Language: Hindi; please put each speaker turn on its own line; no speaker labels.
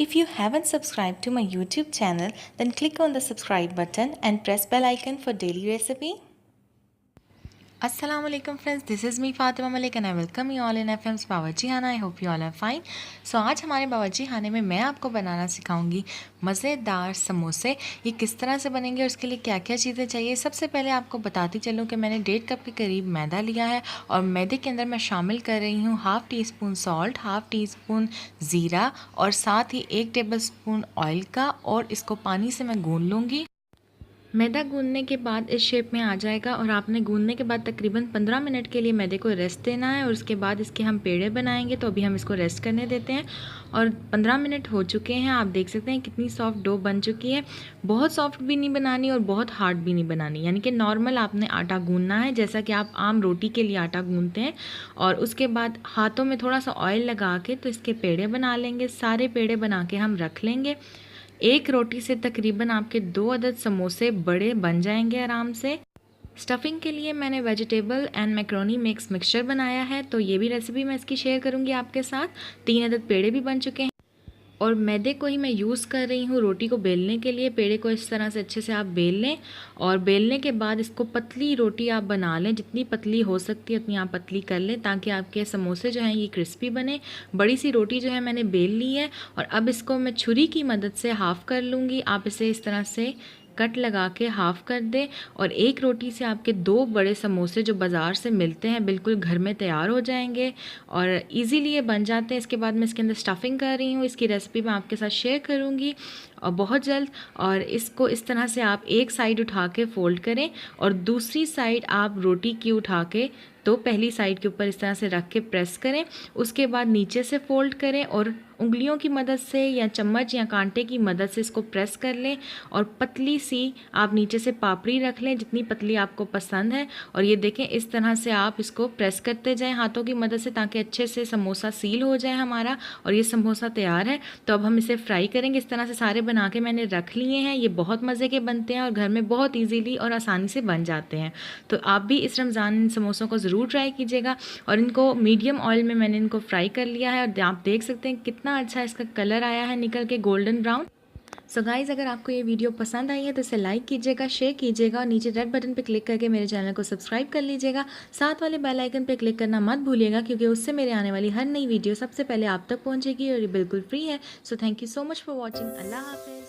If you haven't subscribed to my YouTube channel, then click on the subscribe button and press bell icon for daily recipe. Assalamu alaikum friends, this is me Fatima Malik and I welcome you all in Fmsbawarchikhana. I hope you all are fine. So आज हमारे बावर्ची खाने में मैं आपको बनाना सिखाऊंगी मज़ेदार समोसे। ये किस तरह से बनेंगे और उसके लिए क्या क्या चीज़ें चाहिए। सबसे पहले आपको बताती चलूँ कि मैंने 1.5 कप के करीब मैदा लिया है और मैदे के अंदर मैं शामिल कर रही हूँ half tea spoon salt, half tea spoon ज़ीरा और साथ ही 1 टेबल स्पून ऑयल का, और इसको पानी से मैं गूंद लूँगी। मैदा गूंदने के बाद इस शेप में आ जाएगा और आपने गूंदने के बाद तकरीबन 15 मिनट के लिए मैदे को रेस्ट देना है और उसके बाद इसके हम पेड़े बनाएंगे। तो अभी हम इसको रेस्ट करने देते हैं और 15 मिनट हो चुके हैं। आप देख सकते हैं कितनी सॉफ्ट डो बन चुकी है। बहुत सॉफ्ट भी नहीं बनानी और बहुत हार्ड भी नहीं बनानी, यानी कि नॉर्मल आपने आटा गूंदना है जैसा कि आप आम रोटी के लिए आटा गूंदते हैं। और उसके बाद हाथों में थोड़ा सा ऑयल लगा के तो इसके पेड़े बना लेंगे। सारे पेड़े बना के हम रख लेंगे। एक रोटी से तकरीबन आपके 2 अदद समोसे बड़े बन जाएंगे आराम से। स्टफिंग के लिए मैंने vegetable and macaroni mix mixture बनाया है, तो ये भी रेसिपी मैं इसकी शेयर करूंगी आपके साथ। 3 अदद पेड़े भी बन चुके हैं और मैदे को ही मैं यूज़ कर रही हूँ रोटी को बेलने के लिए। पेड़े को इस तरह से अच्छे से आप बेल लें और बेलने के बाद इसको पतली रोटी आप बना लें। जितनी पतली हो सकती है उतनी आप पतली कर लें ताकि आपके समोसे जो हैं ये क्रिस्पी बने। बड़ी सी रोटी जो है मैंने बेल ली है और अब इसको मैं छुरी की मदद से हाफ़ कर लूँगी। आप इसे इस तरह से कट लगा के हाफ़ कर दें और एक रोटी से आपके 2 बड़े समोसे जो बाज़ार से मिलते हैं बिल्कुल घर में तैयार हो जाएंगे और इजीली ये बन जाते हैं। इसके बाद मैं इसके अंदर स्टफिंग कर रही हूँ। इसकी रेसिपी मैं आपके साथ शेयर करूँगी और बहुत जल्द। और इसको इस तरह से आप एक साइड उठा के फ़ोल्ड करें और दूसरी साइड आप रोटी की उठा के तो पहली साइड के ऊपर इस तरह से रख के प्रेस करें। उसके बाद नीचे से फ़ोल्ड करें और उंगलियों की मदद से या चम्मच या कांटे की मदद से इसको प्रेस कर लें और पतली सी आप नीचे से पापड़ी रख लें जितनी पतली आपको पसंद है। और ये देखें इस तरह से आप इसको प्रेस करते जाएं हाथों की मदद से ताकि अच्छे से समोसा सील हो जाए हमारा। और ये समोसा तैयार है। तो अब हम इसे फ्राई करेंगे। इस तरह से सारे बना के मैंने रख लिए हैं। ये बहुत मज़े के बनते हैं और घर में बहुत ईजीली और आसानी से बन जाते हैं। तो आप भी इस रमज़ान इन समोसों को ज़रूर ट्राई कीजिएगा। और इनको मीडियम ऑयल में मैंने इनको फ्राई कर लिया है और आप देख सकते हैं कितना अच्छा इसका कलर आया है निकल के गोल्डन ब्राउन। सो गाइज़, अगर आपको ये वीडियो पसंद आई है तो इसे लाइक कीजिएगा, शेयर कीजिएगा और नीचे रेड बटन पे क्लिक करके मेरे चैनल को सब्सक्राइब कर लीजिएगा। साथ वाले बेल आइकन पे क्लिक करना मत भूलिएगा क्योंकि उससे मेरे आने वाली हर नई वीडियो सबसे पहले आप तक पहुंचेगी और ये बिल्कुल फ्री है। So thank you so much for watching. अल्लाह हाफिज़।